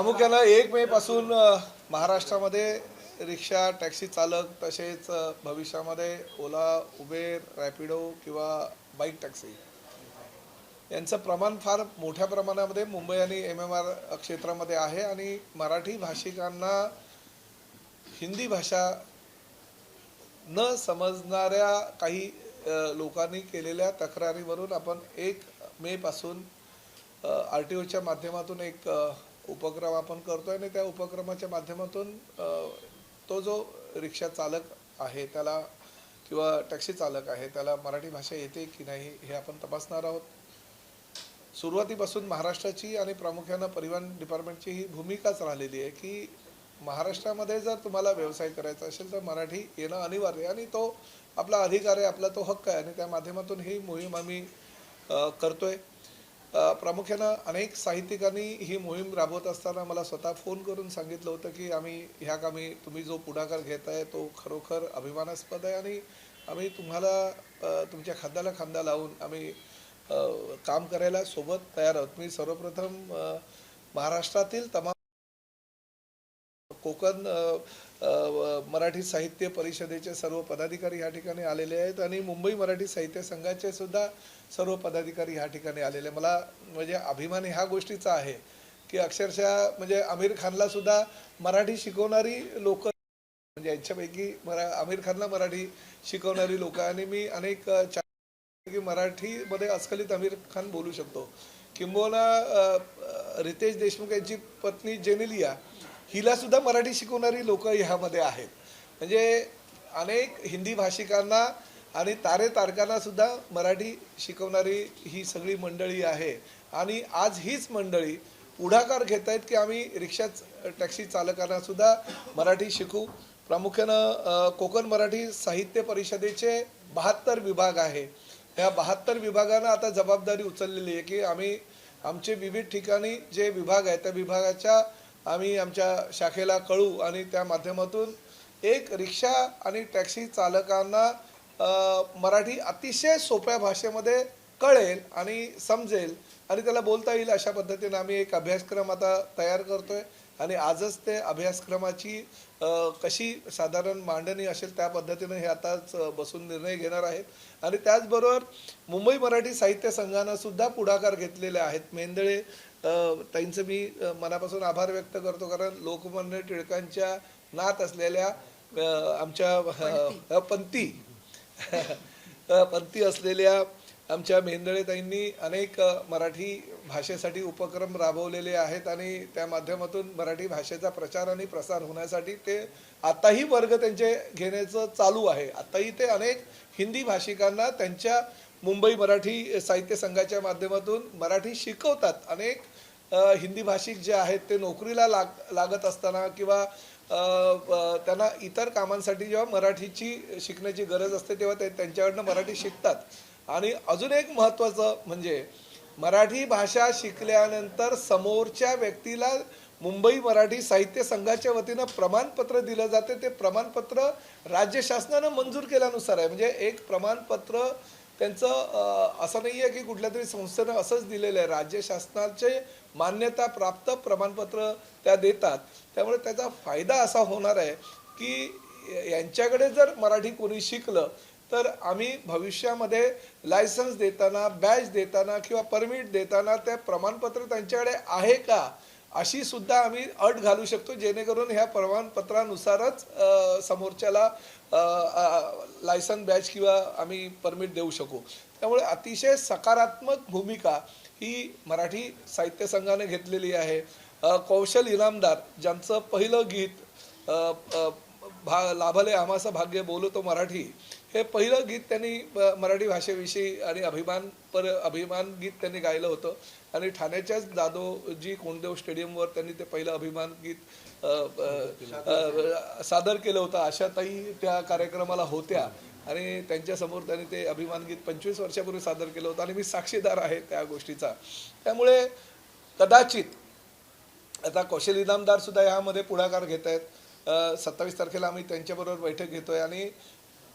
प्रामुख्याने 1 मे पासून महाराष्ट्रामध्ये रिक्षा, टॅक्सी चालक तसेच भविष्यामध्ये ओला, उबेर, रॅपिडो किंवा बाईक टॅक्सी यांचं प्रमाण फार मोठ्या प्रमाणामध्ये मुंबई आणि MMR क्षेत्रामध्ये आहे आणि मराठी भाषिकांना हिंदी भाषा न समजणाऱ्या काही लोकांनी केलेल्या तक्रारीवरून आपण 1 मे पासून RTOच्या माध्यमातून एक उपक्रम आपण करतोय आणि त्या उपक्रमाच्या माध्यमातून तो जो रिक्षा चालक आहे त्याला किंवा टॅक्सी चालक आहे त्याला मराठी भाषा येते की नाही हे आपण तपासणार आहोत। सुरुवातीपासून महाराष्ट्राची आणि प्रामुख्याने परिवहन डिपार्टमेंटची ही भूमिकाच राहिलेली आहे की महाराष्ट्रामध्ये जर तुम्हाला व्यवसाय करायचा असेल तर मराठी येणं अनिवार्य आणि तो आपला अधिकार आहे, आपला तो हक्क आहे आणि त्या माध्यमातून ही मोहीम आम्ही करतोय। प्रामुख्यानं अनेक साहित्यिकांनी ही मोहीम राबवत असताना मला स्वतः फोन करून सांगितलं होतं की आम्ही ह्या कामी तुम्ही जो पुढाकार घेताय तो खरोखर अभिमानास्पद आहे आणि आम्ही तुम्हाला तुमच्या खांद्याला खांदा लावून आम्ही काम करायला सोबत तयार आहोत। मी सर्वप्रथम महाराष्ट्रातील तमाम कोकण मराठी साहित्य परिषदेचे सर्व पदाधिकारी या ठिकाणी आलेले आहेत आणि मुंबई मराठी साहित्य संघाचे सुद्धा सर्व पदाधिकारी या ठिकाणी आलेले। मला म्हणजे अभिमान ह्या गोष्टीचा आहे की अक्षरशः म्हणजे आमिर खानला सुद्धा मराठी शिकवणारी लोक म्हणजे यांच्यापैकी आमिर खानला मराठी शिकवणारी लोक आणि मी अनेक की मराठीमध्ये अस्खलित आमिर खान बोलू शकतो। किंबहुना रितेश देशमुख यांची पत्नी जेनेलिया हिला सुद्धा मराठी शिकवणारी लोक ह्यामध्ये आहेत। म्हणजे अनेक हिंदी भाषिकांना आणि तारे तारकांना सुद्धा मराठी शिकवणारी ही सगळी मंडळी आहे आणि आज हीच मंडळी पुढाकार घेत आहेत की आम्ही रिक्षा टॅक्सी चालकांना सुद्धा मराठी शिकू। प्रामुख्यानं कोकण मराठी साहित्य परिषदेचे 72 विभाग आहे। या 72 विभागांना आता जबाबदारी उचललेली आहे की आम्ही आमचे विविध ठिकाणी जे विभाग आहेत त्या विभागाच्या आम्ही आमच्या शाखेला कळू आणि त्या माध्यमातून एक रिक्षा आणि टॅक्सी चालकांना मराठी अतिशय सोप्या भाषेमध्ये कळेल आणि समजेल आणि त्याला बोलता येईल अशा पद्धतीने आम्ही एक अभ्यासक्रम आता तयार करतोय आणि आजच ते अभ्यासक्रमाची कशी साधारण मांडणी असेल त्या पद्धतीने हे आताच बसून निर्णय घेणार आहेत। आणि त्याचबरोबर मुंबई मराठी साहित्य संघानं सुद्धा पुढाकार घेतलेले आहेत। मेंदळे ताईंचं मी मनापासून आभार व्यक्त करतो कारण लोकमान्य टिळकांच्या नात असलेल्या आमच्या पंथी असलेल्या आमच्या मेंदळे ताईंनी अनेक मराठी भाषेसाठी उपक्रम राबवलेले आहेत आणि त्या माध्यमातून मराठी भाषेचा प्रचार आणि प्रसार होण्यासाठी ते आताही वर्ग त्यांचे घेण्याचं चालू आहे। आताही ते अनेक हिंदी भाषिकांना त्यांच्या मुंबई मराठी साहित्य संघाच्या माध्यमातून मराठी शिकवतात। अनेक हिंदी भाषिक जे आहेत ते नोकरीला लागत असताना किंवा त्यांना इतर कामांसाठी जेव्हा मराठीची शिकण्याची गरज असते तेव्हा ते त्यांच्याकडनं मराठी शिकतात। आणि अजून एक महत्त्वाचं म्हणजे मराठी भाषा शिकल्यानंतर समोरच्या व्यक्तीला मुंबई मराठी साहित्य संघाच्या वतीनं प्रमाणपत्र दिलं जाते। ते प्रमाणपत्र राज्य शासनानं मंजूर केल्यानुसार आहे। म्हणजे एक प्रमाणपत्र त्यांचं असं नाही आहे की कुठल्या तरी संस्थेनं असंच दिलेलं आहे, राज्य शासनाचे मान्यता प्राप्त प्रमाणपत्र त्या देतात। त्यामुळे त्याचा फायदा असा होणार आहे की यांच्याकडे जर मराठी कोणी शिकलं तर आम्ही भविष्यामध्ये लायसन्स देताना, बॅच देताना किंवा परमिट देताना ते प्रमाणपत्र त्यांच्याकडे आहे का अशी सुद्धा आम्ही अट घालू शकतो जेणेकरून ह्या प्रमाणपत्रानुसारच समोरच्याला लायसन बॅच किंवा आम्ही परमिट देऊ शकू। त्यामुळे अतिशय सकारात्मक भूमिका ही मराठी साहित्य संघाने घेतलेली आहे। कौशल इनामदार ज्यांचं पहिलं गीत लाभले आम्हास भाग्य बोलतो मराठी हे पहिलं गीत त्यांनी मराठी भाषेविषयी आणि अभिमान गीत त्यांनी गायलं होतं आणि ठाण्याच्याच दादोजी कोंडदेव स्टेडियमवर त्यांनी ते पहिलं अभिमान गीत सादर केलं होतं। आशाताई त्या कार्यक्रमाला होत्या आणि त्यांच्यासमोर त्यांनी ते अभिमान गीत 25 वर्षापूर्वी सादर केलं होतं आणि मी साक्षीदार आहे त्या गोष्टीचा। त्यामुळे कदाचित आता कौशल इनामदार सुद्धा यामध्ये पुढाकार घेत आहेत। 27 तारखेला आम्ही त्यांच्याबरोबर बैठक घेतोय आणि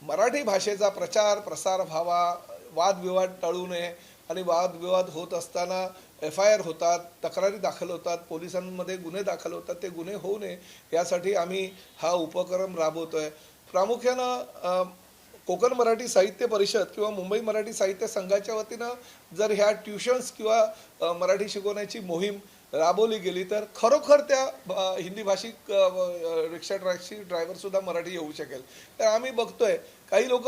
मराठी भाषेचा प्रचार प्रसार व्हावा, वादविवाद टाळू नये आणि वादविवाद होत असताना FIR होतात, तक्रारी दाखल होतात, पोलिसांमध्ये गुन्हे दाखल होतात, ते गुन्हे होऊ नये यासाठी आम्ही हा उपक्रम राबवतोय. प्रामुख्यानं कोकण मराठी साहित्य परिषद किंवा मुंबई मराठी साहित्य संघाच्या वतीनं जर ह्या ट्युशन्स किंवा मराठी शिकवण्याची मोहीम राबवली गेली तर खरोखर त्या हिंदी भाषिक रिक्षा टॅक्सी ड्रायव्हरसुद्धा मराठी येऊ शकेल. तर आम्ही बघतोय काही लोक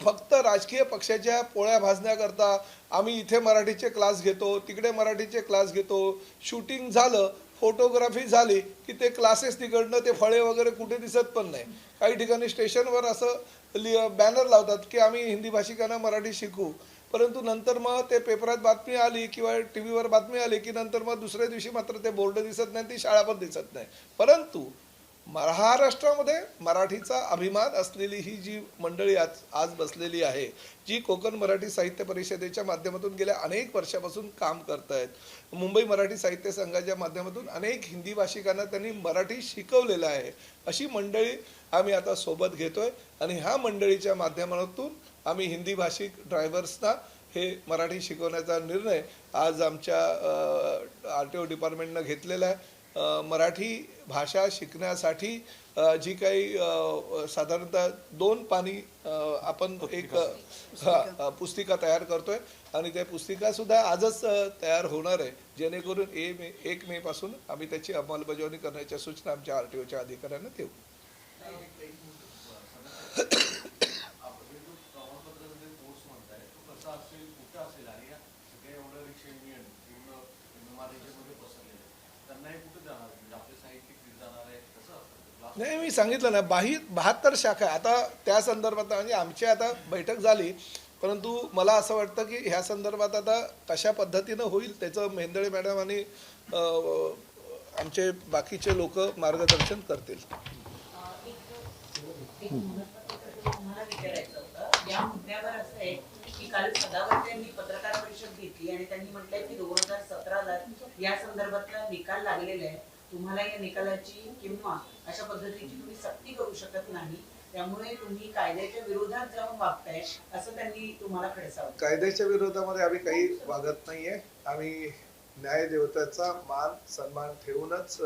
फक्त राजकीय पक्षाच्या पोळ्या भाजण्याकरता आम्ही इथे मराठीचे क्लास घेतो, तिकडे मराठीचे क्लास घेतो, शूटिंग झालं, फोटोग्राफी झाली की ते क्लासेस तिकडनं ते फळे वगैरे कुठे दिसत पण नाही. काही ठिकाणी स्टेशनवर असं बॅनर लावतात की आम्ही हिंदी भाषिकांना मराठी शिकू, परंतु नंतर मग ते पेपरात बातमी आली किंवा टीव्हीवर बातमी आली की नंतर मग दुसऱ्या दिवशी मात्र ते बोर्ड दिसत नाही, ती शाळा पण दिसत नाही. परंतु महाराष्ट्रामध्ये मराठीचा अभिमान असलेली ही जी मंडळी आज बसलेली आहे, जी कोकण मराठी साहित्य परिषदेच्या माध्यमातून गेल्या अनेक वर्षापासून काम करत आहेत, मुंबई मराठी साहित्य संघाच्या माध्यमातून अनेक हिंदी भाषिकांना त्यांनी मराठी शिकवलेलं आहे, अशी मंडळी आम्ही आता सोबत घेतोय. आणि ह्या मंडळीच्या माध्यमातून आम्ही हिंदी भाषिक ड्रायव्हर्सना हे मराठी शिकवण्याचा निर्णय आज आमच्या RTO डिपार्टमेंटनं घेतलेला आहे. मराठी भाषा शिकण्यासाठी जी काही साधारणतः 2 पानी आपण एक पुस्तिका तयार करतोय आणि त्या पुस्तिकासुद्धा आजच तयार होणार आहे, जेणेकरून 1 मे पासून आम्ही त्याची अंमलबजावणी करण्याच्या सूचना आमच्या RTOच्या अधिकाऱ्यांना देऊ. नाही, मी सांगितलं ना 72 शाखा आता त्या संदर्भात म्हणजे आमची आता बैठक झाली, परंतु मला असं वाटतं की ह्या संदर्भात आता कशा पद्धतीनं होईल त्याचं मेंदळे मॅडम आणि आमचे बाकीचे लोक मार्गदर्शन करतील. या मुद्द्यावर असं आहे की काल सदावर्ते यांनी पत्रकार परिषद घेतली आणि त्यांनी म्हटलंय की 2017ला या संदर्भातला निकाल लागलेला आहे, तुम्हाला या निकालाची किंवा अशा पद्धतीची तुम्ही सक्ती करू शकत नाही, त्यामुळे तुम्ही कायद्याच्या विरोधात जाऊन वागताय असं त्यांनी तुम्हाला खडसावलं. कायद्याच्या विरोधामध्ये आम्ही काही वागत नाहीये. आम्ही न्याय देवताचा मान सन्मान ठेवूनच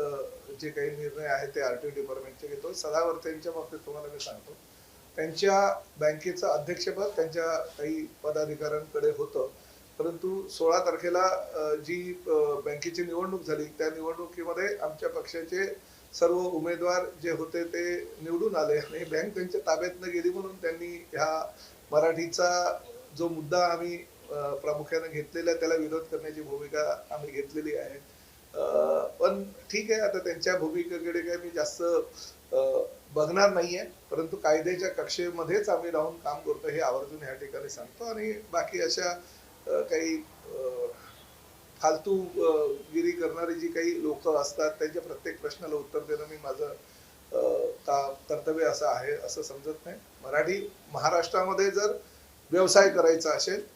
जे काही निर्णय आहेत ते RTO डिपार्टमेंटचे घेतो. सदावर्तेंच्या बाबतीत तुम्हाला मी सांगतो, त्यांच्या बँकेचं अध्यक्षपद त्यांच्या काही पदाधिकाऱ्यांकडे होतं, परंतु 16 तारखेला जी बँकेची निवडणूक झाली त्या निवडणुकीमध्ये आमच्या पक्षाचे सर्व उमेदवार जे होते ते निवडून आले आणि बँक त्यांच्या ताब्यातनं गेली, म्हणून त्यांनी ह्या मराठीचा जो मुद्दा आम्ही प्रामुख्याने घेतलेला त्याला विरोध करण्याची भूमिका आम्ही घेतलेली आहे. पण ठीक आहे, आता त्यांच्या भूमिकेकडे काही मी जास्त बघणार नाहीये, परंतु कायद्याच्या कक्षेमध्येच आम्ही राहून काम करतो हे आवर्जून ह्या ठिकाणी सांगतो. आणि बाकी अशा काही फालतू गिरी करणारी जी काही लोक असतात त्यांच्या प्रत्येक प्रश्नाला उत्तर देणं मी माझं कर्तव्य असं आहे असं समजत नाही. मराठी महाराष्ट्रामध्ये जर व्यवसाय करायचा असेल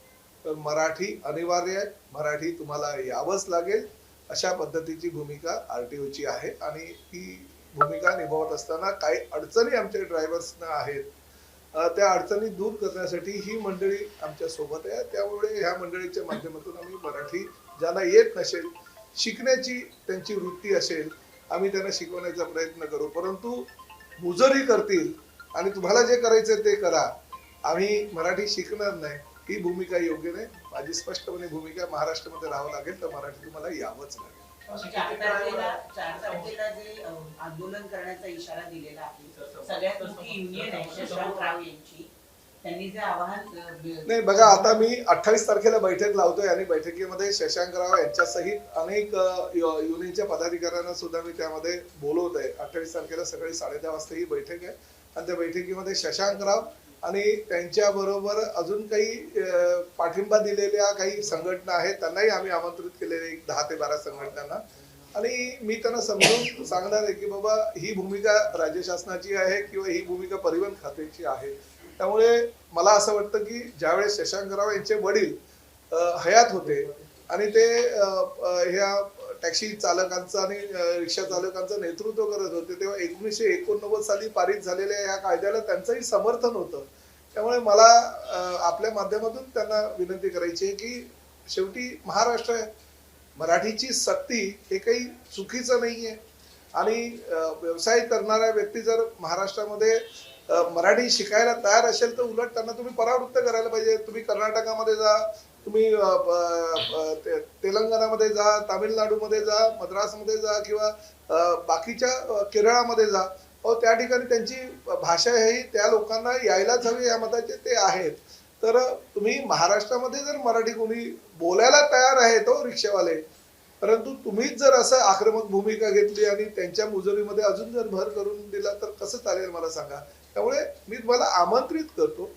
तर मराठी अनिवार्य आहे, मराठी तुम्हाला यावंच लागेल, अशा पद्धतीची भूमिका RTOची आहे. आणि ती भूमिका निभावत असताना काही अडचणी आमच्या ड्रायव्हर्सना आहेत, त्या अडचणी दूर करण्यासाठी ही मंडळी आमच्या सोबत आहे. त्यामुळे ह्या मंडळीच्या माध्यमातून आम्ही मराठी ज्यांना येत नसेल, शिकण्याची त्यांची वृत्ती असेल, आम्ही त्यांना शिकवण्याचा प्रयत्न करू, परंतु मुजोरी करतील आणि तुम्हाला जे करायचं ते करा, आम्ही मराठी शिकणार नाही, ही भूमिका योग्य नाही. माझी स्पष्टपणे भूमिका, महाराष्ट्रामध्ये राहावं लागेल तर मराठी तुम्हाला यावंच लागेल. 4 तारखेला जे आंदोलन करण्याचा इशारा दिलेला आहे, सगळ्यात मोठी युनियन आहे शशांकराव यांची, त्यांनी जे आवाहन नाही बघा, आता मी 28 तारखेला बैठक लावतोय आणि बैठकीमध्ये शशांकराव यांच्यासहित अनेक युनियनच्या पदाधिकाऱ्यांना सुद्धा मी त्यामध्ये बोलवतोय. 28 तारखेला सकाळी 10:30 वाजता ही बैठक आहे आणि त्या बैठकीमध्ये शशांकराव आणि त्यांच्याबरोबर अजून काही पाठिंबा दिलेल्या काही संघटना आहेत त्यांनाही आम्ही आमंत्रित केलेले 10 ते 12 संघटनांना. आणि मी त्यांना समजून सांगणार आहे की बाबा ही भूमिका राज्य शासनाची आहे किंवा ही भूमिका परिवहन खात्याची आहे. त्यामुळे मला असं वाटतं की ज्यावेळेस शशांकराव यांचे वडील हयात होते आणि ते ह्या टॅक्सी चालकांचं आणि रिक्षा चालकांचं नेतृत्व करत होते, तेव्हा 1989 साली पारित झालेल्या या कायद्याला त्यांचंही समर्थन होतं. त्यामुळे मला आपल्या माध्यमातून त्यांना विनंती करायची आहे की शेवटी महाराष्ट्र आहे, मराठीची सक्ती हे काही चुकीचं नाहीये आणि व्यवसाय करणाऱ्या व्यक्ती जर महाराष्ट्रामध्ये मराठी शिकायला तयार असेल तर उलट त्यांना तुम्ही परावृत्त करायला पाहिजे. तुम्ही कर्नाटकामध्ये जा, तुम्ही तेलंगणामध्ये जा, तामिळनाडूमध्ये जा, मद्रासमध्ये जा किंवा बाकीच्या केरळामध्ये जा. त्या ठिकाणी त्यांची भाषा ही त्या लोकांना यायलाच हवी या मताचे ते आहेत. तर तुम्ही महाराष्ट्रामध्ये जर मराठी कोणी बोलायला तयार आहे तो रिक्षावाले, परंतु तुम्हीच जर असं आक्रमक भूमिका घेतली आणि त्यांच्या मुजोरीमध्ये अजून जर भर करून दिला तर कसं चालेल मला सांगा. त्यामुळे मी तुम्हाला आमंत्रित करतो,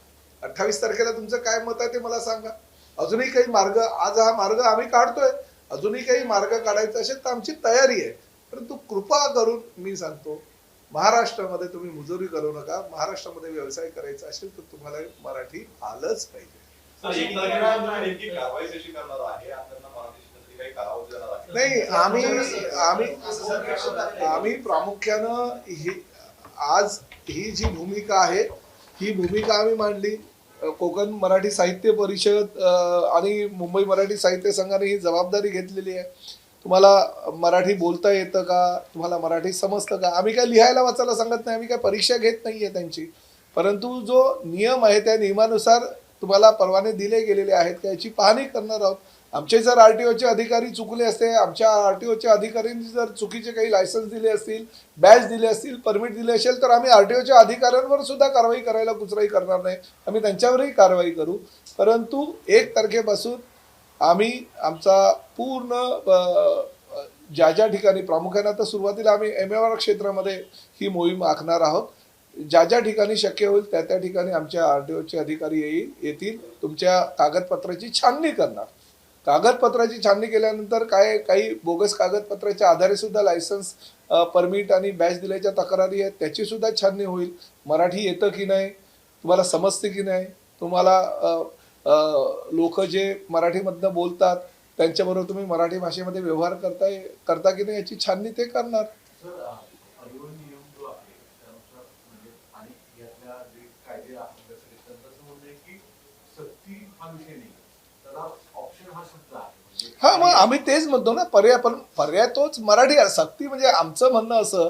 28 तारखेला तुमचं काय मत आहे ते मला सांगा. अजूनही काही मार्ग, आज हा मार्ग आम्ही काढतोय, अजूनही काही मार्ग काढायचा असेल तर आमची तयारी आहे. परंतु कृपा करून मी सांगतो, महाराष्ट्रामध्ये तुम्ही मुजोरी करू नका. महाराष्ट्रामध्ये व्यवसाय करायचा असेल तर तुम्हाला मराठी आलंच पाहिजे. नाही, आम्ही प्रामुख्यानं आज ही जी भूमिका आहे ही भूमिका आम्ही मांडली. कोकण मराठी साहित्य परिषद आणि मुंबई मराठी साहित्य संघाने ही जबाबदारी घेतलेली आहे. तुम्हाला मराठी बोलता येतं का, तुम्हाला मराठी समजतं का. आम्ही काय लिहायला वाचायला सांगत नाही, आम्ही काय परीक्षा घेत नाहीये त्यांची, परंतु जो नियम आहे त्या नियमानुसार तुम्हाला परवाने दिले गेलेले आहेत का याची पाहणी करणार आहोत. आमचे जर आरटीओचे अधिकारी चुकले असते, आमच्या आरटीओच्या अधिकाऱ्यांनी जर चुकीचे काही लायसन्स दिले असतील, बॅच दिले असतील, परमिट दिले असेल तर आम्ही आरटीओच्या अधिकाऱ्यांवर सुद्धा कारवाई करायला कुचराई करणार नाही, आम्ही त्यांच्यावरही कारवाई करू. परंतु 1 तारखेपासून आम्ही आमचा पूर्ण ज्या ज्या ठिकाणी प्रामुख्याने आता सुरुवातीला आम्ही MAR क्षेत्रामध्ये ही मोहीम आखणार आहोत. ज्या ज्या ठिकाणी शक्य होईल त्या त्या ठिकाणी आमच्या आरटीओचे अधिकारी येतील, तुमच्या कागदपत्राची छाननी करणार. कागदपत्राची छाननी केल्यानंतर काही बोगस कागदपत्राच्या आधारे सुद्धा लायसन्स, परमिट आणि बॅच दिल्याच्या तक्रारी आहेत, त्याची सुद्धा छाननी होईल. मराठी येतं की नाही, तुम्हाला समजते की नाही, तुम्हाला लोक जे मराठीमधनं बोलतात त्यांच्याबरोबर तुम्ही मराठी भाषेमध्ये व्यवहार करता की नाही याची छाननी ते करणार. हा, मग आम्ही तेच म्हणतो ना, पर्याय तोच मराठी. सक्ती म्हणजे आमचं म्हणणं असं,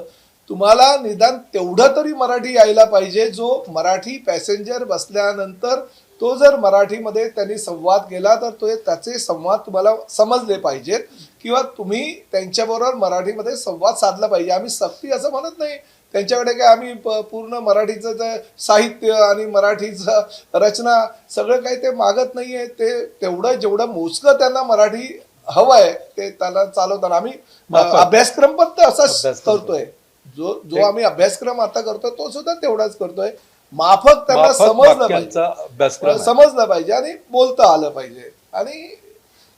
तुम्हाला निदान तेवढं तरी मराठी यायला पाहिजे जो मराठी पॅसेंजर बसल्यानंतर तो जर मराठीमध्ये त्यांनी संवाद केला तर तो त्याचे संवाद तुम्हाला समजले पाहिजेत किंवा तुम्ही त्यांच्याबरोबर मराठीमध्ये संवाद साधला पाहिजे. आम्ही सक्ती असं म्हणत नाही त्यांच्याकडे, काय आम्ही पूर्ण मराठीचं साहित्य आणि मराठीचं रचना सगळं काही ते मागत नाहीये. ते तेवढं जेवढं मोजकं त्यांना मराठी हवं आहे ते त्याला चालवताना आम्ही अभ्यासक्रम पण असाच करतोय. जो आम्ही अभ्यासक्रम आता करतोय तो सुद्धा तेवढाच करतोय. माफक त्यांना समजलं पाहिजे आणि बोलता आलं पाहिजे. आणि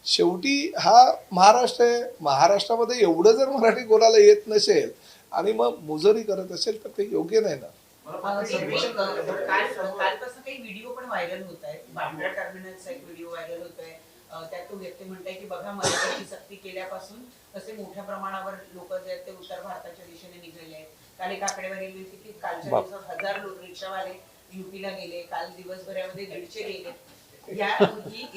शेवटी हा महाराष्ट्र आहे, महाराष्ट्रामध्ये एवढं जर मराठी कोणाला येत नसेल आणि मग मुजोरी करत असेल तर ते योग्य नाही ना. कालपासून काही व्हिडिओ पण व्हायरल होत आहेत. बांद्रा टर्मिनलचा एक व्हिडिओ व्हायरल होतोय, त्यात तो व्यक्ती म्हणताय की बघा मराठीची सक्ती केल्यापासून कसे मोठ्या प्रमाणावर लोक जे आहेत ते उत्तर भारताच्या दिशेने निघालेले आहेत. काल एक आकडेवारी गेली होती की कालच्या दिवसात 1000 रिक्षावाले युपीला गेले, काल दिवसभरामध्ये 150 गेले.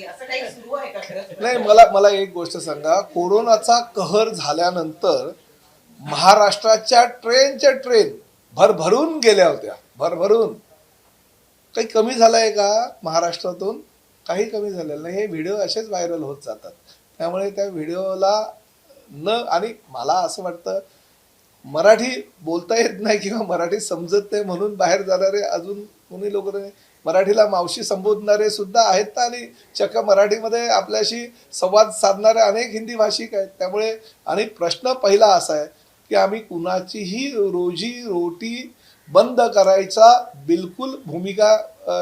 असं काही सुरू आहे का खरंच? नाही, मला एक गोष्ट सांगा, कोरोनाचा कहर झाल्यानंतर महाराष्ट्राच्या ट्रेन भरभरून गेल्या होत्या, भरभरून. काही कमी झालंय का महाराष्ट्रातून? काही कमी झालेलं नाही. हे व्हिडिओ असेच व्हायरल होत जातात. त्यामुळे त्या व्हिडिओला आणि मला असं वाटतं मराठी बोलता येत नाही किंवा मराठी समजत नाही म्हणून बाहेर जाणारे अजून कोणी लोक मराठीला मावशी संबोधणारे सुद्धा आहेत आणि चक्क मराठीमध्ये आपल्याशी संवाद साधणारे अनेक हिंदी भाषिक आहेत. त्यामुळे आणि प्रश्न पहिला असा आहे की आम्ही कुणाचीही रोजी रोटी बंद करायचा बिलकुल भूमिका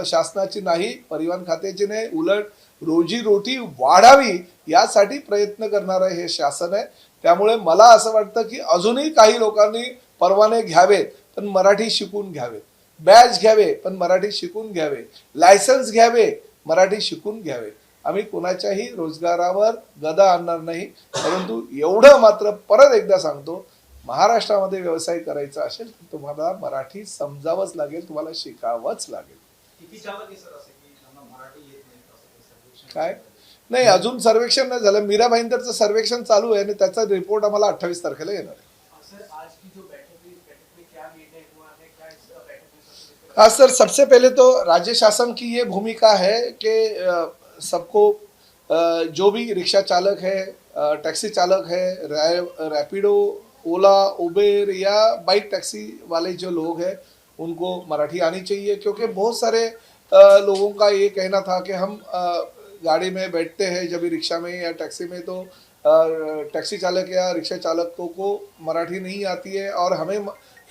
शासनाची नाही, परिवहन खात्याची नाही. उलट रोजी रोटी वाढावी यासाठी प्रयत्न करणारं हे शासन आहे. त्यामुळे मला असं वाटतं की अजूनही काही लोकांनी परवाने घ्यावेत पण मराठी शिकून घ्यावेत, बॅच घ्यावे पण मराठी शिकून घ्यावे, लायसन्स घ्यावे, मराठी शिकून घ्यावे. आम्ही कोणाच्याही रोजगारावर गदा आणणार नाही. परंतु एवढं मात्र परत एकदा सांगतो, महाराष्ट्रामध्ये व्यवसाय करायचा असेल तर तुम्हाला मराठी समजावंच लागेल, तुम्हाला शिकावंच लागेल. काय नाही, अजून सर्वेक्षण नाही झालं. मीरा भाईंदरचं सर्वेक्षण चालू आहे आणि त्याचा रिपोर्ट आम्हाला 28 तारखेला येणार आहे. सर आज की जो बैठक हुई, बैठक में क्या निर्णय हुआ है, क्या इस बैठक में सबसे हाँ सर, सबसे पहले तो राज्य शासन की ये भूमिका है कि सबको जो भी रिक्शा चालक है, टैक्सी चालक है, रैपिडो, ओला, उबेर या बाइक टैक्सी वाले जो लोग हैं उनको मराठी आनी चाहिए, क्योंकि बहुत सारे लोगों का ये कहना था कि हम गाड़ी में बैठते हैं जब भी रिक्शा में या टैक्सी में, तो टैक्सी चालक या रिक्शा चालकों को मराठी नहीं आती है और हमें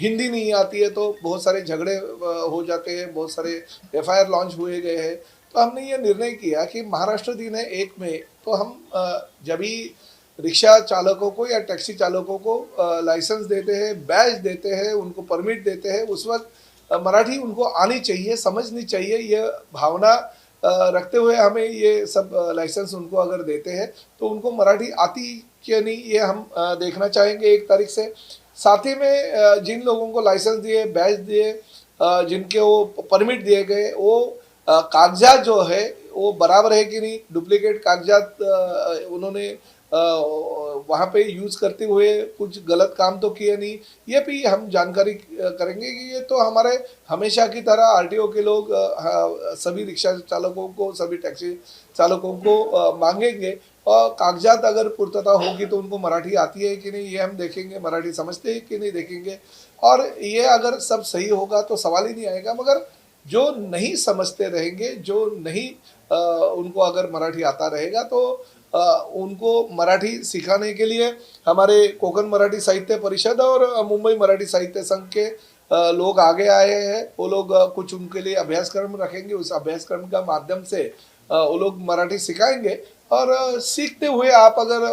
हिंदी नहीं आती है, तो बहुत सारे झगड़े हो जाते हैं, बहुत सारे एफआईआर लॉन्च हुए गए हैं। तो हमने ये निर्णय किया कि महाराष्ट्र दिन है 1 मई, तो हम जब भी रिक्शा चालकों को या टैक्सी चालकों को लाइसेंस देते हैं, बैज देते हैं, उनको परमिट देते हैं, उस वक्त मराठी उनको आनी चाहिए, समझनी चाहिए। ये भावना रखते हुए हमें ये सब लाइसेंस उनको अगर देते हैं तो उनको मराठी आती कि नहीं, ये हम देखना चाहेंगे 1 तारीख से। साथ ही में जिन लोगों को लाइसेंस दिए, बैच दिए, जिनके वो परमिट दिए गए, वो कागजात जो है वो बराबर है कि नहीं, डुप्लीकेट कागजात उन्होंने वहाँ पे यूज करते हुए कुछ गलत काम तो किए नहीं, ये भी हम जानकारी करेंगे कि ये तो हमारे हमेशा की तरह आरटीओ के लोग सभी रिक्शा चालकों को, सभी टैक्सी चालकों को मांगेंगे और कागजात अगर पूर्तता होगी तो उनको मराठी आती है कि नहीं ये हम देखेंगे, मराठी समझते हैं कि नहीं देखेंगे। और ये अगर सब सही होगा तो सवाल ही नहीं आएगा, मगर जो नहीं समझते रहेंगे, जो नहीं उनको अगर मराठी आता रहेगा तो उनको मराठी सिखाने के लिए हमारे कोकण मराठी साहित्य परिषद और मुंबई मराठी साहित्य संघ के लोग आगे आए हैं। वो लोग कुछ उनके लिए अभ्यासक्रम रखेंगे, उस अभ्यासक्रम का माध्यम से वो लोग मराठी सिखाएंगे और सीखते हुए आप अगर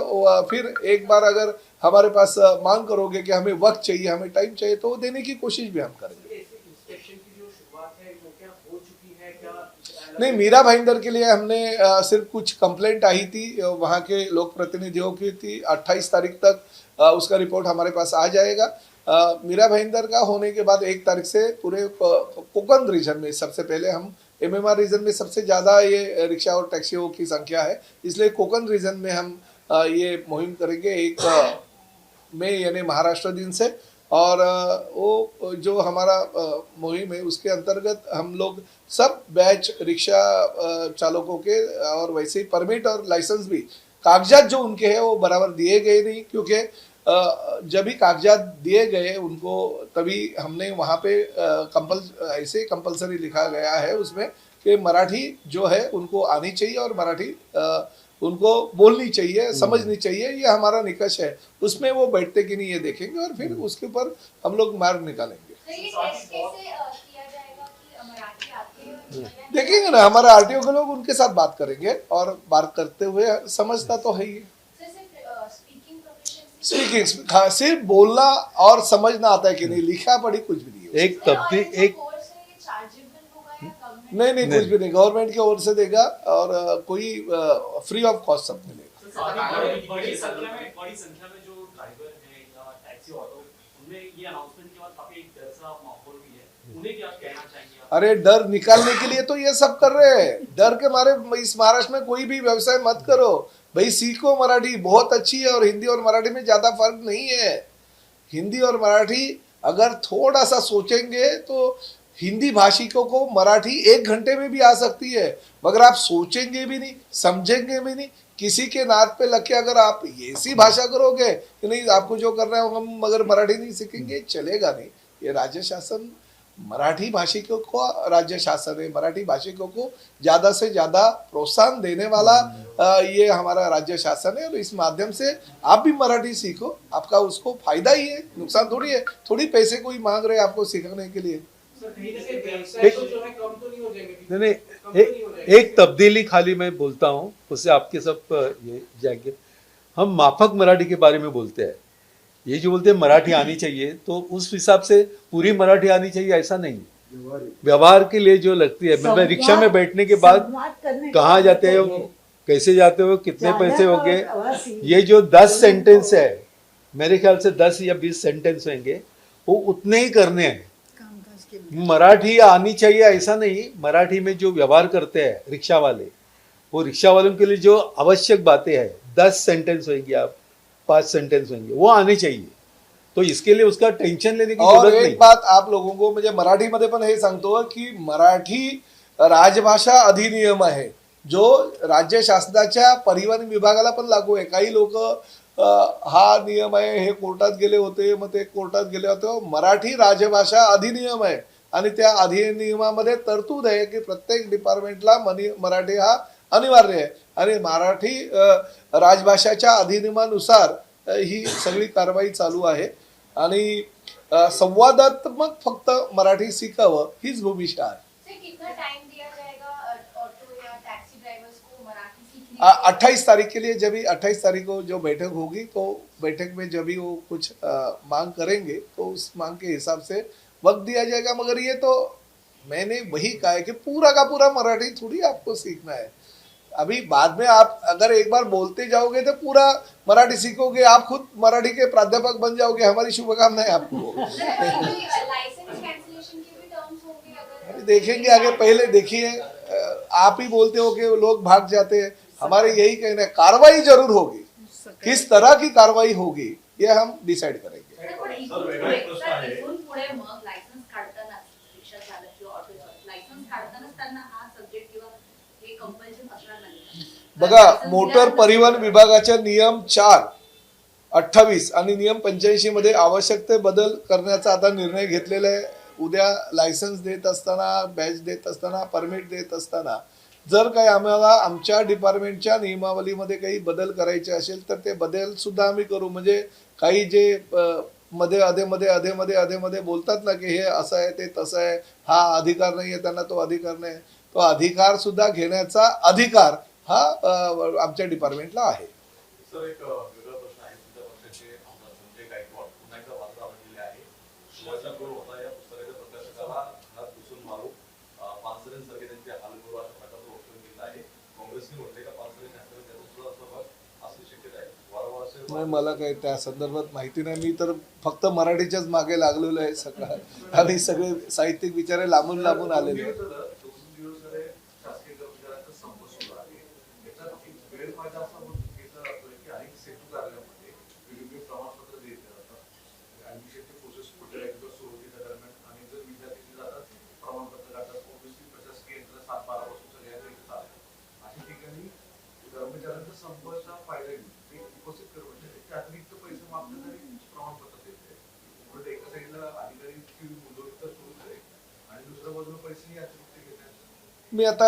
फिर एक बार अगर हमारे पास मांग करोगे कि हमें वक्त चाहिए, हमें टाइम चाहिए, तो वो देने की कोशिश भी हम करेंगे। इंस्पेक्शन की जो शुरुआत है वो क्या हो चुकी है, क्या नहीं, मीरा भाईंदर के लिए हमने सिर्फ कुछ कंप्लेंट आई थी, वहाँ के लोक प्रतिनिधियों की थी। 28 तारीख तक उसका रिपोर्ट हमारे पास आ जाएगा। मीरा भाईंदर का होने के बाद 1 तारीख से पूरे कोकण रीजन में सबसे पहले हम एमएमआर रीजन में सबसे ज़्यादा ये रिक्शा और टैक्सियों की संख्या है, इसलिए कोकण रीजन में हम ये मुहिम करेंगे 1 मई यानी महाराष्ट्र दिन से। और वो जो हमारा मुहिम है उसके अंतर्गत हम लोग सब बैच रिक्शा चालकों के और वैसे ही परमिट और लाइसेंस भी कागजात जो उनके हैं वो बराबर दिए गए नहीं, क्योंकि जब भी कागजात दिए गए उनको तभी हमने वहाँ पे ऐसे कंपलसरी लिखा गया है उसमें कि मराठी जो है उनको आनी चाहिए और मराठी उनको बोलनी चाहिए, समझनी चाहिए, ये हमारा निकष है। उसमें वो बैठते कि नहीं ये देखेंगे और फिर उसके ऊपर हम लोग मार्ग निकालेंगे। देखेंगे ना, हमारा आरटीओ के लोग उनके साथ बात करेंगे और बात करते हुए समझता तो है ही। स्पीकिंग हाँ, सिर्फ बोलना और समझना आता है कि नहीं, लिखा पढ़ी कुछ भी नहीं है। नहीं कुछ भी नहीं, गवर्नमेंट की ओर से देगा और कोई फ्री ऑफ कॉस्ट सब मिलेगा। बड़ी संख्या में जो ड्राइवर हैं या टैक्सी ऑटो, उनमें ये अनाउंसमेंट के बाद काफी एक डर सा माहौल भी है, उन्हें क्या कहना चाहेंगे आप? अरे डर निकालने के लिए तो ये सब कर रहे हैं। डर के मारे इस महाराष्ट्र में कोई भी व्यवसाय मत करो भाई, सीखो मराठी बहुत अच्छी है और हिंदी और मराठी में ज्यादा फर्क नहीं है। हिंदी और मराठी अगर थोड़ा सा सोचेंगे तो हिंदी भाषिकों को मराठी 1 घंटे में भी आ सकती है, मगर आप सोचेंगे भी नहीं, समझेंगे भी नहीं, किसी के नाद पे लग के अगर आप ऐसी भाषा करोगे कि नहीं आपको जो करना है हम मगर मराठी नहीं सीखेंगे, चलेगा नहीं। ये राज्य शासन मराठी भाषिकों को राज्य शासन है, मराठी भाषिकों को ज्यादा से ज्यादा प्रोत्साहन देने वाला ये हमारा राज्य शासन है और इस माध्यम से आप भी मराठी सीखो, आपका उसको फायदा ही है, नुकसान थोड़ी है। थोड़ी पैसे कोई मांग रहे हैं आपको सिखाने के लिए। एक तब्दीली खाली मैं बोलता हूँ, उससे आपके सब ये जाएंगे। हम माफक मराठी के बारे में बोलते हैं, ये जो बोलते हैं मराठी आनी चाहिए तो उस हिसाब से पूरी मराठी आनी चाहिए ऐसा नहीं। व्यवहार के लिए जो लगती है, मैं रिक्शा में बैठने के बाद कहाँ जाते हो, कैसे जाते हो, कितने पैसे हो गए, ये जो 10 सेंटेंस है मेरे ख्याल से 10 या 20 सेंटेंस होंगे, वो उतने ही करने हैं। मराठी आनी चाहिए ऐसा नहीं, मराठी में जो व्यवहार करते हैं रिक्शा वाले वो रिक्शा वालों के लिए जो आवश्यक बातें हैं, 10 सेंटेंस होंगे, आप 5 सेंटेंस होंगे, वो आने चाहिए. तो इसके लिए उसका टेन्शन लेने की और जरूरत एक नाही. बात आप लोगों को म्हणजे मराठीमध्ये पण हे सांगतो की मराठी राजभाषा अधिनियम आहे जो राज्य शासनाच्या परिवहन विभागाला पण लागू आहे. काही लोक हा नियम आहे हे कोर्टात गेले होते, मग ते कोर्टात गेले होते. मराठी राजभाषा अधिनियम आहे आणि त्या अधिनियमामध्ये तरतूद आहे की प्रत्येक डिपार्टमेंटला मराठी हा अनिवार्य आहे आणि मराठी राजभाषाच्या अधिनियमानुसार ही सगळी कारवाई चालू आहे आणि संवादात्मक फक्त मराठी शिकावं हीच भूमिका आहे. सर कितना टाइम दिया जाएगा ऑटो या टैक्सी ड्राइवर्स को मराठी सीखने के लिए? 28 तारीख के लिए जब भी 28 तारीख को जो बैठक होगी तो बैठक में जब भी वो कुछ मांग करेंगे तो उस मांग के हिसाब से वक्त दिया जाएगा. मगर ये तो मैंने वही कहा है कि पूरा का पूरा मराठी थोड़ी आपको सीखना है. अभी बाद में आप अगर एक बार बोलते जाओगे तो पूरा मराठी सीखोगे, आप खुद मराठी के प्राध्यापक बन जाओगे. हमारी शुभकामनाएं आपको. लाइसेंस कैंसिलेशन के भी टर्म्स होंगे अगर देखेंगे आगे. पहले देखिए आप ही बोलते हो कि लोग भाग जाते हैं. हमारे यही कहना है कार्रवाई जरूर होगी. किस तरह की कार्रवाई होगी ये हम डिसाइड करेंगे. पण इथून पुढे मग लायसन्स काढताना रिक्षा चालक किंवा ऑटो चालक लायसन्स काढतानाच त्यांना हा सब्जेक्ट किंवा हे कंपल्शन असणार नाही. बघा मोटर परिवहन विभागाच्या नियम 4/28 आणि नियम 85 मध्ये आवश्यक ते बदल करण्याचा आता निर्णय घेतलेला आहे. उद्या लायसन्स देत असताना, बॅच देत असताना, परमिट देत असताना जर काही आम्हाला आमच्या डिपार्टमेंटच्या नियमावलीमध्ये काही बदल करायचे असेल तर ते बदल सुद्धा आम्ही करू. म्हणजे काही जे मध्ये अधेमध्ये बोलतात ना की हे असं आहे ते तसं आहे, हा अधिकार नाही आहे त्यांना, तो अधिकार नाही, तो अधिकार सुद्धा घेण्याचा अधिकार हा आमच्या डिपार्टमेंटला आहे. सर एक वेगळा प्रश्न आहे. तुमच्या पक्षाचे आमदार संजय गायकवाड पुन्हा एकदा वादात आलेले आहे. शिवाजी गोळ होता या पुस्तकाच्या प्रकाशकाला हात घुसून मारू, पानसरेंसारखे त्यांचे हाल करू अशा प्रकारचं वक्तव्य केलं आहे. काँग्रेसने म्हटले का पानसरेंच्या हाताने त्याचा सुद्धा सहभाग असली शक्यता आहे. वारंवार असे नाही मला काही त्या संदर्भात माहिती नाही. मी तर फक्त मराठीच्याच मागे लागलेलो आहे सगळं आणि सगळे साहित्यिक विचारे लांबून लांबून आलेले आहेत. शासकीय कर्मचाऱ्यांचा संप सुरू आहे. याच्यात एक गैरफायदा असा घेतला जातोय की अनेक सेतू कार्यालयामध्ये वेगवेगळे प्रमाणपत्र दिले जातात. ऍडमिशनचे प्रोसेस कुठे आहे किंवा सुरुवातीच्या दरम्यान आणि जर विद्यार्थी जातात प्रमाणपत्र काढतात, ऑब्व्हियसली प्रशासकीय यंत्र 7-12 पासून सगळ्यांना इथे चालतं. अशा ठिकाणी कर्मचाऱ्यांचा संपाचा फायदा घेऊन ते उपस्थित कर्मचारी ते अतिरिक्त पैसे मागतात आणि प्रमाणपत्र देत आहेत. उलट एका साईडला अधिकारी मुदत तर सुरूच आहे आणि दुसऱ्या बाजूला पैसेही अतिरिक्त घेतात. मी आता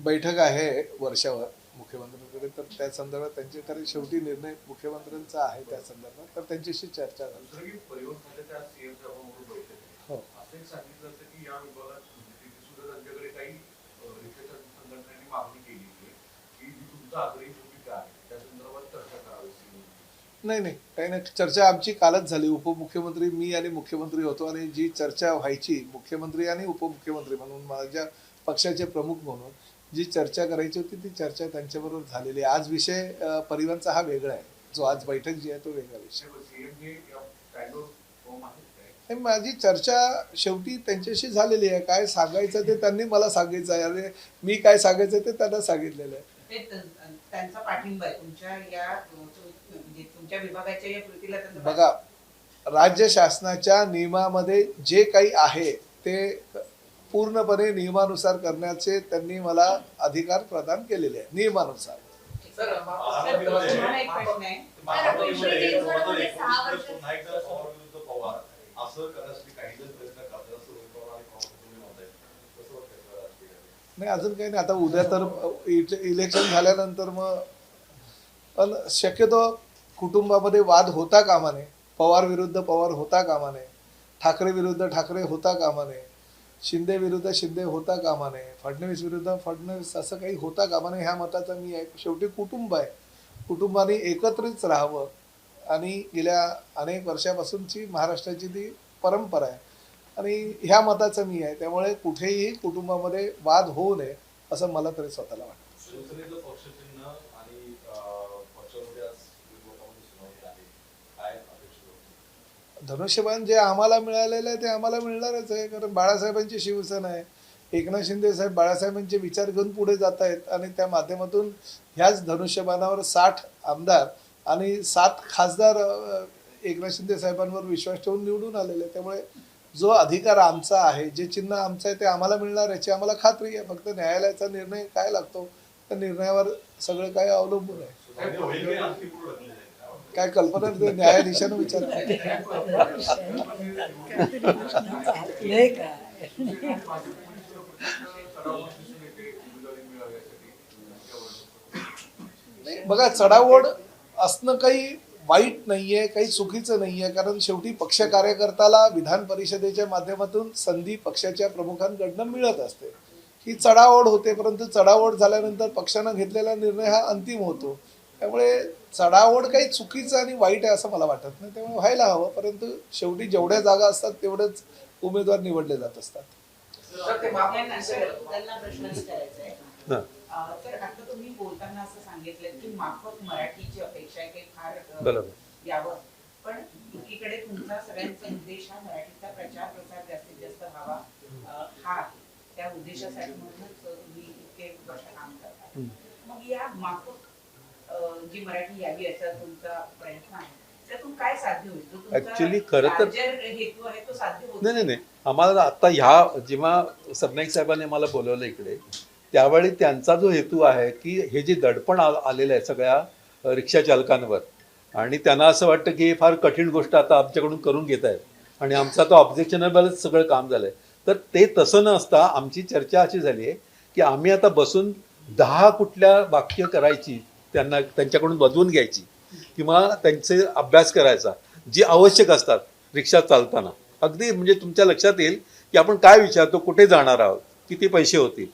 बैठक आहे वर्षावर मुख्यमंत्र्यांकडे तर त्या संदर्भात त्यांच्याकडे शेवटी निर्णय मुख्यमंत्र्यांचा आहे त्या संदर्भात तर त्यांच्याशी चर्चा झाली. दुसरं की परिवहन खात्याच्या सीएम साहेबांबरोबर बैठक आहे. हो. असंही सांगितलं होतं की या विभागात तिथे सुद्धा त्यांच्याकडे काही रिक्षाच्या संघटनांनी मागणी केली आहे की जी तुमचा आग्रही भूमिका आहे त्या संदर्भात चर्चा करावी. नाही काही नाही. चर्चा आमची कालच झाली. उपमुख्यमंत्री मी आणि मुख्यमंत्री होतो आणि जी चर्चा व्हायची मुख्यमंत्री आणि उपमुख्यमंत्री म्हणून माझ्या पक्षाचे प्रमुख म्हणून जी चर्चा करायची होती ती चर्चा त्यांच्याबरोबर झालेली आहे. आज विषय परिवहनचा हा वेगळा आहे. जो आज बैठक जी आहे तो वेगळा विषय. सीएम हे या स्टँडवर फॉर्म आहेत काय? आणि माझी चर्चा शेवटी त्यांच्याशी झालेली आहे. काय सांगायचं ते त्यांनी मला सांगायचं आहे आणि मी काय सांगायचं ते त्यांना सांगितलेलं आहे. त्यांचा पाठिंबा आहे तुमच्या या म्हणजे तुमच्या विभागाच्या या कृतीला त्यांचा बघा राज्य शासनाच्या नियमामध्ये जे काही आहे ते पूर्णपणे नियमानुसार करण्याचे त्यांनी मला अधिकार प्रदान केलेले आहे नियमानुसार. सर, तुम्हाला एक प्रश्न आहे. महाराष्ट्रामध्ये जवळजवळ 19 वर्ष पुन्हा एकदा पवार विरुद्ध पवार असं करण्यासाठी काही जण प्रयत्न करतात असं रोहित पवार आणि काँग्रेस तुम्ही म्हणताय. कसं वाटतं राजकीय? नाही अजून काही नाही. आता उद्या तर इलेक्शन झाल्यानंतर मग पण शक्यतो कुटुंबामध्ये वाद होता कामा नये. पवार विरुद्ध पवार होता कामा नये. ठाकरे विरुद्ध ठाकरे होता कामा नये. शिंदे विरुद्ध शिंदे होता कामा नये. फडणवीस विरुद्ध फडणवीस असं काही होता कामा नये ह्या मताचा मी आहे. शेवटी कुटुंब आहे. कुटुंबाने एकत्रित राहावं आणि गेल्या अनेक वर्षापासूनची महाराष्ट्राची ती परंपरा आहे आणि ह्या मताचं मी आहे. त्यामुळे कुठेही कुटुंबामध्ये वाद होऊ नये असं मला तरी स्वतःला वाटतं. शिवसेनेचं पक्षचिन्ह आणि पक्षामध्ये आज लोकांमध्ये सुनावणी आहे. काय अपेक्षित होतं? धनुष्यबाण जे आम्हाला मिळालेलं आहे ते आम्हाला मिळणारच आहे. कारण बाळासाहेबांची शिवसेना आहे. एकनाथ शिंदे साहेब बाळासाहेबांचे विचार घेऊन पुढे जात आहेत आणि त्या माध्यमातून ह्याच धनुष्यबाणावर 60 आमदार आणि 7 खासदार एकनाथ शिंदे साहेबांवर विश्वास ठेवून निवडून आलेले. त्यामुळे जो अधिकार आमचा आहे, जे चिन्ह आमचं आहे ते आम्हाला मिळणार याची आम्हाला खात्री आहे. फक्त न्यायालयाचा निर्णय काय लागतो त्या निर्णयावर सगळं काय अवलंबून आहे. काय कल्पना नाही, न्यायाधीशानं विचार बघा, चढाओढ असणं काही वाईट नाहीये, काही चुकीचं नाहीये. कारण शेवटी पक्ष कार्यकर्त्याला विधान परिषदेच्या माध्यमातून संधी पक्षाच्या प्रमुखांकडनं मिळत असते. ही चढाओढ होते, परंतु चढाओढ झाल्यानंतर पक्षानं घेतलेला निर्णय हा अंतिम होतो. त्यामुळे चढाओढ काही चुकीचं आणि वाईट आहे असं मला वाटत नाही. त्यामुळे व्हायला हवं, परंतु शेवटी जेवढ्या जागा असतात तेवढेच उमेदवार निवडले जात असतात. त्यांना प्रश्न विचारायचा आहे. हां. तर आता तुम्ही बोलताना असं सांगितलं की माफक मराठीची अपेक्षा आहे की फार बरोबर यावं, पण एकीकडे तुमचा सगळ्यांचा उद्देश हा मराठीचा प्रचार प्रसार जास्तीत जास्त व्हावा, हा त्या उद्देशासाठी म्हणूनच तुम्ही इतके वर्ष काम करता. मग या माफक जी मराठी यावी असा तुमचा प्रयत्न आहे, त्यातून काय साध्य होईल? जो तुमचा ऍक्च्युली खरं तर larger हेतू आहे तो साध्य होतो? नाही, आम्हाला आता ह्या जेव्हा सरनाईक साहेबांनी मला बोलवलं इकडे, त्यावेळी त्यांचा जो हेतू आहे की हे जे दडपण आलेलं आहे सगळ्या रिक्षा चालकांवर, आणि त्यांना असं वाटतं की हे फार कठीण गोष्ट आता आमच्याकडून करून घेत आहेत आणि आमचा तो ऑब्जेक्शनेबलच सगळं काम झालं आहे. तर ते तसं न असता आमची चर्चा अशी झाली आहे की आम्ही आता बसून 10 कुठल्या वाक्य करायची, त्यांच्याकडून बजवून घ्यायची किंवा त्यांचे अभ्यास करायचा जी आवश्यक असतात रिक्षा चालताना. अगदी म्हणजे तुमच्या लक्षात येईल की आपण काय विचारतो, कुठे जाणार आहोत, किती पैसे होतील,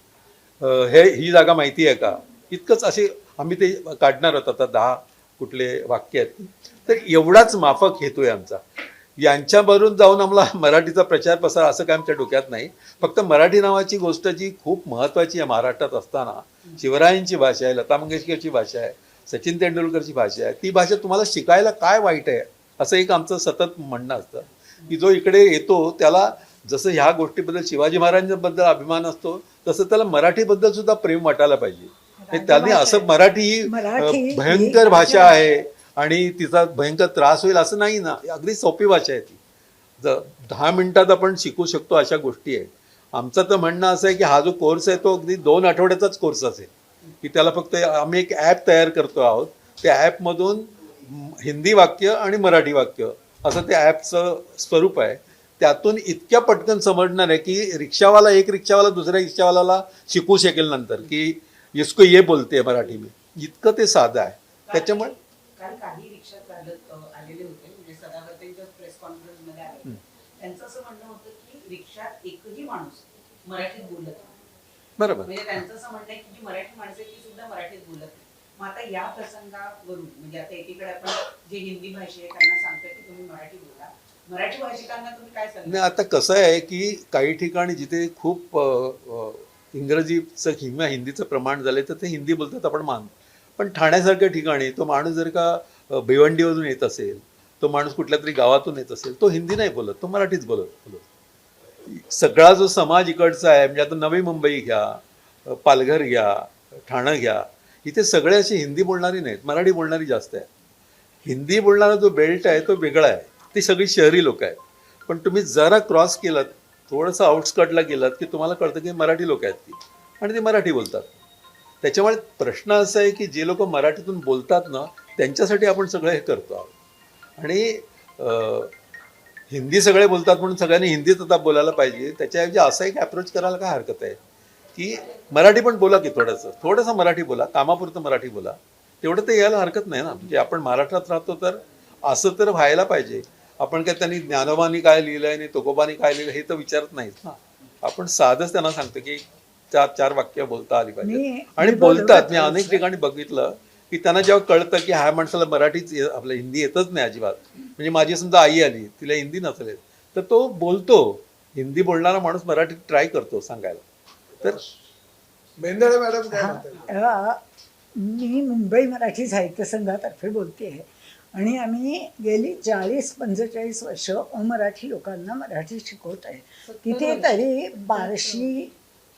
ही जागा माहिती आहे का, इतकंच असे आम्ही ते काढणार आहोत आता 10 कुठले वाक्य आहेत. तर एवढाच माफक हेतू आहे आमचा. यांच्यावरून जाऊन आम्हाला मराठीचा प्रचार प्रसार असं काय आमच्या डोक्यात नाही. फक्त मराठी नावाची गोष्ट जी खूप महत्त्वाची आहे महाराष्ट्रात असताना, शिवरायांची भाषा आहे, लता मंगेशकरची भाषा आहे, सचिन तेंडुलकरची भाषा आहे, ती भाषा तुम्हाला शिकायला काय वाईट आहे असं एक आमचं सतत म्हणणं असतं की जो इकडे येतो त्याला जसं ह्या गोष्टीबद्दल शिवाजी महाराजांबद्दल अभिमान असतो तसं त्याला मराठीबद्दल सुद्धा प्रेम वाटायला पाहिजे. हे त्यांनी असं मराठी ही भयंकर भाषा आहे आणि तिचा भयंकर त्रास होईल असं नाही ना. अगदी सोपी भाषा आहे ती, 10 मिनिटात आपण शिकू शकतो अशा गोष्टी आहेत. आमचं तर म्हणणं असं आहे की हा जो कोर्स आहे तो अगदी 2 आठवड्याचाच कोर्स असेल की त्याला फक्त आम्ही एक ॲप तयार करतो आहोत. त्या ॲपमधून हिंदी वाक्य आणि मराठी वाक्य असं त्या ॲपचं स्वरूप आहे. त्यातून इतक्या पटकन समजणार आहे की रिक्षावाला एक रिक्षावाला दुसऱ्या रिक्षावाल्याला शिकू शकेल नंतर की इसको ये बोलते मराठी में. इतकं ते साधं आहे. त्याच्यामुळे काल काही रिक्षा चालक आलेले होते, म्हणजे सदावर्तेंच्या प्रेस कॉन्फरन्स मध्ये आले. त्यांचं असं म्हणणं होतं की रिक्षात एकही माणूस मराठीत बोलत नाही. बरोबर, म्हणजे त्यांचं असं म्हणणं आहे की जी मराठी माणसं आहे ती सुद्धा मराठीत बोलत नाही. मग आता या प्रसंगावरून म्हणजे आता एकीकडे आपण जे हिंदी भाषी आहे त्यांना सांगतोय की तुम्ही मराठी बोला, मराठी भाषिकांना तुम्ही काय सांगता? नाही, आता कसं आहे की काही ठिकाणी जिथे खूप इंग्रजीचं किंवा हिंदीचं प्रमाण झालं तर ते हिंदी बोलतात आपण मानतो. पण ठाण्यासारख्या ठिकाणी तो माणूस जर का भिवंडीवरून येत असेल, तो माणूस कुठल्या तरी गावातून येत असेल, तो हिंदी नाही बोलत, तो मराठीच बोलत. सगळा जो समाज इकडचा आहे, म्हणजे आता नवी मुंबई घ्या, पालघर घ्या, ठाणं घ्या, इथे सगळे असे हिंदी बोलणारी नाहीत, मराठी बोलणारी जास्त आहे. हिंदी बोलणारा जो बेल्ट आहे तो वेगळा आहे, ती सगळी शहरी लोक आहेत. पण तुम्ही जरा क्रॉस केलात, थोडंसं आउटस्कटला गेलात की तुम्हाला कळतं की मराठी लोक आहेत ती आणि ते मराठी बोलतात. त्याच्यामुळे प्रश्न असा आहे की जे लोक मराठीतून बोलतात ना त्यांच्यासाठी आपण सगळं हे करतो आहोत. आणि हिंदी सगळे बोलतात म्हणून सगळ्यांनी हिंदीत आता बोलायला पाहिजे, त्याच्याऐवजी असा एक अप्रोच करायला काय हरकत आहे की मराठी पण बोला की थोडंसं मराठी बोला, कामापुरतं मराठी बोला, तेवढं ते यायला हरकत नाही ना. म्हणजे आपण महाराष्ट्रात राहतो तर असं तर व्हायला पाहिजे. आपण काय त्यांनी ज्ञानोबांनी काय लिहिलं आहे आणि तुकोबांनी काय लिहिलं हे तर विचारत नाहीत ना. आपण साधंच त्यांना सांगतो की 4 वाक्य बोलता आली पाहिजे आणि बोलतात. मी अनेक ठिकाणी बघितलं की त्यांना जेव्हा कळतं की ह्या माणसाला मराठीच आपलं हिंदी येतच नाही अजिबात, म्हणजे माझी समजा आई आली तिला हिंदी नसेल तर तो बोलतो, हिंदी बोलणारा माणूस मराठीत ट्राय करतो सांगायला. तर मेंदळे मॅडम काय म्हणतात? मी मुंबई मराठी साहित्य संघातर्फे बोलते आहे आणि आम्ही गेली 40-45 वर्ष अमराठी लोकांना मराठी शिकवत आहे. तिथे तरी बार्शी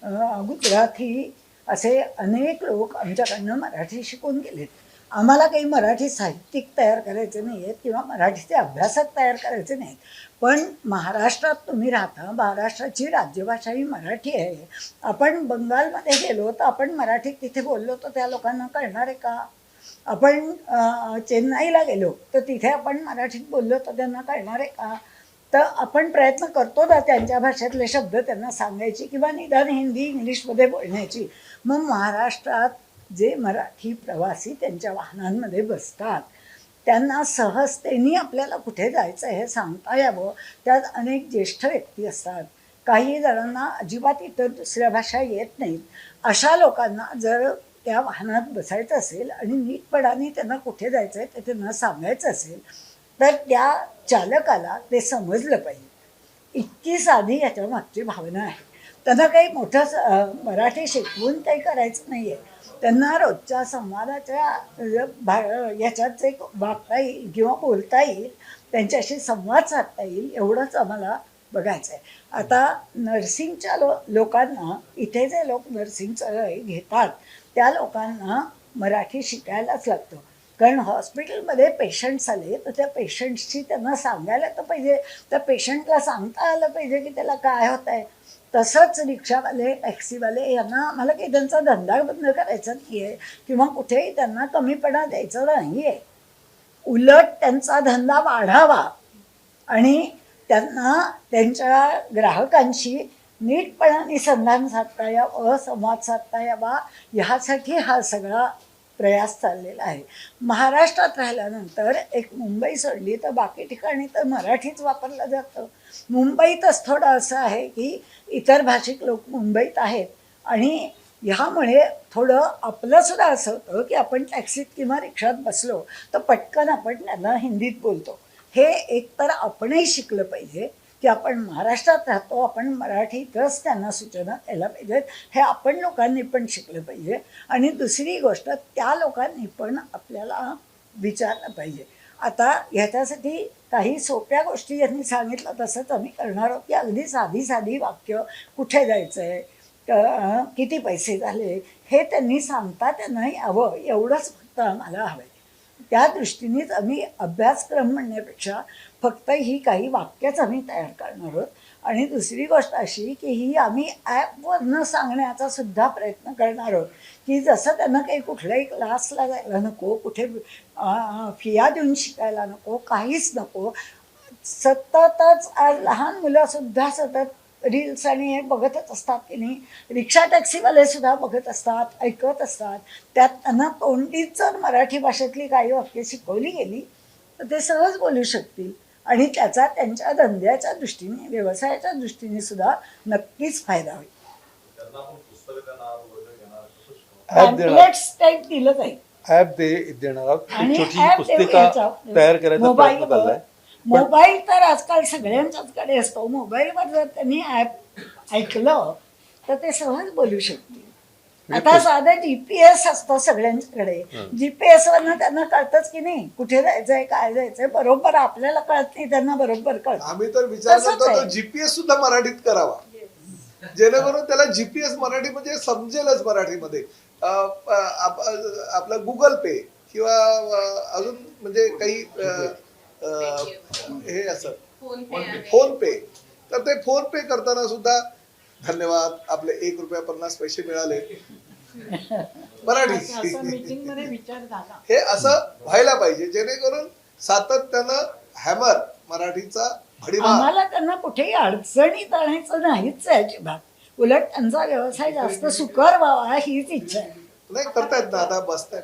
गुजराती असे अनेक लोक आमच्याकडनं मराठी शिकून गेलेत. आम्हाला काही मराठी साहित्यिक तयार करायचे नाही आहेत किंवा मराठीचे अभ्यासक तयार करायचे नाहीत. पण महाराष्ट्रात तुम्ही राहता, महाराष्ट्राची राजभाषा ही मराठी आहे. आपण बंगालमध्ये गेलो तर आपण मराठीत तिथे बोललो तर त्या लोकांना कळणार आहे का? आपण चेन्नईला गेलो तर तिथे आपण मराठीत बोललो तर त्यांना कळणार आहे का? तर आपण प्रयत्न करतो ना त्यांच्या भाषेतले शब्द त्यांना सांगायची किंवा निदान हिंदी इंग्लिशमध्ये बोलण्याची. मग महाराष्ट्रात जे मराठी प्रवासी त्यांच्या वाहनांमध्ये बसतात त्यांना सहजतेने आपल्याला कुठे जायचं हे सांगता यावं. त्यात अनेक ज्येष्ठ व्यक्ती असतात, काही जणांना अजिबात इतर दुसऱ्या भाषा येत नाहीत. अशा लोकांना जर त्या वाहनात बसायचं असेल आणि नीटपणाने त्यांना कुठे जायचं आहे ते त्यांना सांगायचं असेल तर त्या चालकाला ते समजलं पाहिजे. इतकी साधी याच्या मागची भावना आहे. त्यांना काही मोठं मराठी शिकवून काही करायचं नाही आहे. त्यांना रोजच्या संवादाच्या याच्यात जे वागता येईल किंवा बोलता येईल, त्यांच्याशी संवाद साधता येईल एवढंच आम्हाला बघायचं आहे. आता नर्सिंगच्या लोकांना, इथे जे लोक नर्सिंगचं घेतात त्या लोकांना मराठी शिकायलाच लागतं. कारण हॉस्पिटलमध्ये पेशंट्स आले तर त्या पेशंट्सची त्यांना सांगायला तर पाहिजे, त्या पेशंटला सांगता आलं पाहिजे की त्याला काय होत आहे. तसंच रिक्षावाले, टॅक्सीवाले यांना आम्हाला काही त्यांचा धंदा बंद करायचा नाही आहे किंवा कुठेही त्यांना कमीपणा द्यायचा नाही आहे. उलट त्यांचा धंदा वाढावा आणि त्यांना त्यांच्या ग्राहकांशी नीटपणाने संधान साधता यावं, संवाद साधता यावा, ह्यासाठी हा सगळा प्रयास चाललेला आहे. महाराष्ट्रात राहिल्यानंतर एक मुंबई सोडली तर बाकी ठिकाणी तर मराठीच वापरलं जातं. मुंबईतच थोडं असं आहे की इतर भाषिक लोक मुंबईत आहेत आणि ह्यामुळे थोडं आपलंसुद्धा असं होतं की आपण टॅक्सीत किंवा रिक्षात बसलो तर पटकन आपण त्यांना हिंदीत बोलतो. हे एकतर आपणही शिकलं पाहिजे की आपण महाराष्ट्रात राहतो, आपण मराठीतच त्यांना सूचना द्यायला पाहिजेत. हे आपण लोकांनी पण शिकलं पाहिजे. आणि दुसरी गोष्ट, त्या लोकांनी पण आपल्याला विचारलं पाहिजे. आता ह्याच्यासाठी काही सोप्या गोष्टी यांनी सांगितलं तसंच आम्ही करणार आहोत की अगदी साधी साधी वाक्य, कुठे जायचं आहे, किती पैसे झाले, हे त्यांनी सांगता त्यांना यावं एवढंच फक्त आम्हाला हवं आहे. त्या दृष्टीनेच आम्ही अभ्यासक्रम म्हणण्यापेक्षा फक्त ही काही वाक्यच आम्ही तयार करणार आहोत. आणि दुसरी गोष्ट अशी की ही आम्ही ॲपवरनं सांगण्याचा सुद्धा प्रयत्न करणार आहोत की जसं त्यांना काही कुठल्याही क्लासला जायला नको, कुठे फिया देऊन शिकायला नको, काहीच नको. सततच आज लहान मुलंसुद्धा सतत रील्स आणि हे बघतच असतात की नाही, रिक्षा टॅक्सीवाले सुद्धा बघत असतात, ऐकत असतात. त्यात त्यांना तोंडीच जर मराठी भाषेतली काही वाक्य शिकवली गेली तर ते सहज बोलू शकतील आणि त्याचा त्यांच्या धंद्याच्या दृष्टीने, व्यवसायाच्या दृष्टीने सुद्धा नक्कीच फायदा होईल. पॅम्पलेट्स टाईप दिलं जाईल, ॲप देणार आहोत. आणि छोटी ॲप पुस्तिका तयार करायचा प्रयत्न चाललाय. मोबाईल तर आजकाल सगळ्यांच्याचकडे असतो. मोबाईलवर जर त्यांनी ॲप ऐकलं तर ते सहज बोलू शकतील. आता साधं GPS असतं सगळ्यांच्याकडे, GPS वरनं त्यांना कळतंच की नाही कुठे जायचंय, काय जायचंय. बरोबर आपल्याला कळत नाही, त्यांना बरोबर कळत. आम्ही तर विचार करतो तो GPS सुद्धा मराठीत करावा, जेणेकरून त्याला GPS मराठी म्हणजे समजेलच मराठीमध्ये. आपलं गुगल पे किंवा अजून म्हणजे काही हे असं फोन पे, तर ते फोन पे करताना सुद्धा धन्यवाद आपले ₹1.50 मिळाले मराठी. हे असं व्हायला पाहिजे जेणेकरून सातत्यानं हॅमर मराठीचा भडीमार. आम्हाला त्यांना कुठेही अडचणीत आणायचं नाहीच आहे अजिबात. उलट त्यांचा व्यवसाय जास्त सुकर व्हावा हीच इच्छा आहे. नाही करतायत ना, आता बसतायत.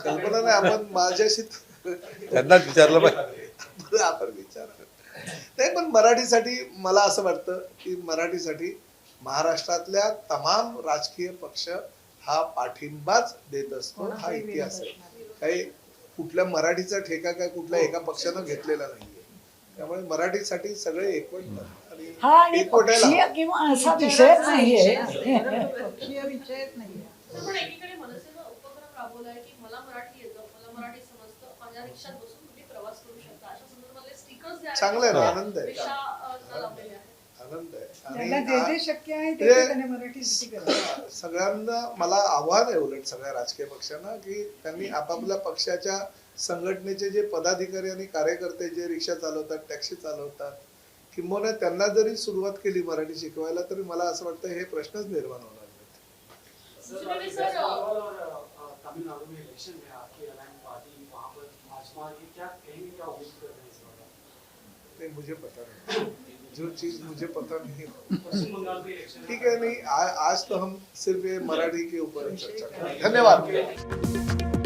कल्पना नाही, आपण माझ्याशी त्यांनाच विचारलं पाहिजे. आपण विचार नाही. पण मराठीसाठी मला असं वाटतं की मराठीसाठी महाराष्ट्रातल्या तमाम राजकीय पक्ष हा पाठिंबाच देत असतो. हा इतिहास आहे. काही कुठल्या मराठीचा ठेका काय कुठल्या एका पक्षानं घेतलेला नाहीये. त्यामुळे मराठीसाठी सगळे एकवटतात आणि हा आणि पक्षीय किंवा असा विषयच नाहीये. पण एकीकडे मनसेनं उपक्रम राबवलाय की मला मराठी येतं, मला मराठी समजतं, माझ्या रिक्षात बसून तुम्ही प्रवास करू शकता. अशा संदर्भात चांगलं आहे ना, आनंद आहे दिशा न लावलेली आहे. आनंद आहे त्यांना जे आणि जे शक्य आहे ते म्हणजे- त्यांनी मराठीसाठी करावं. सगळ्यांना मला आव्हान आहे उलट सगळ्या राजकीय पक्षांना की त्यांनी आपापल्या पक्षाच्या संघटनेचे जे पदाधिकारी आणि कार्यकर्ते जे रिक्षा चालवतात टॅक्सी चालवतात किंबहुना त्यांना जरी सुरुवात केली मराठी शिकवायला तरी मला असं वाटतं हे प्रश्नच निर्माण होणार नाहीत. सर, अभी वेस्ट बंगाल और तमिलनाडु में इलेक्शन में आपकी अलायंस पार्टी वहाँ पर भाजपा की क्या कहेंगे, क्या उम्मीद कर रहे हैं इस बार? नहीं मुझे पता नहीं जो चीज मुझे पता नहीं पश्चिम बंगाल के इलेक्शन ठीक है नहीं आज तो हम सिर्फ ये मराठी के ऊपर चर्चा करें। धन्यवाद।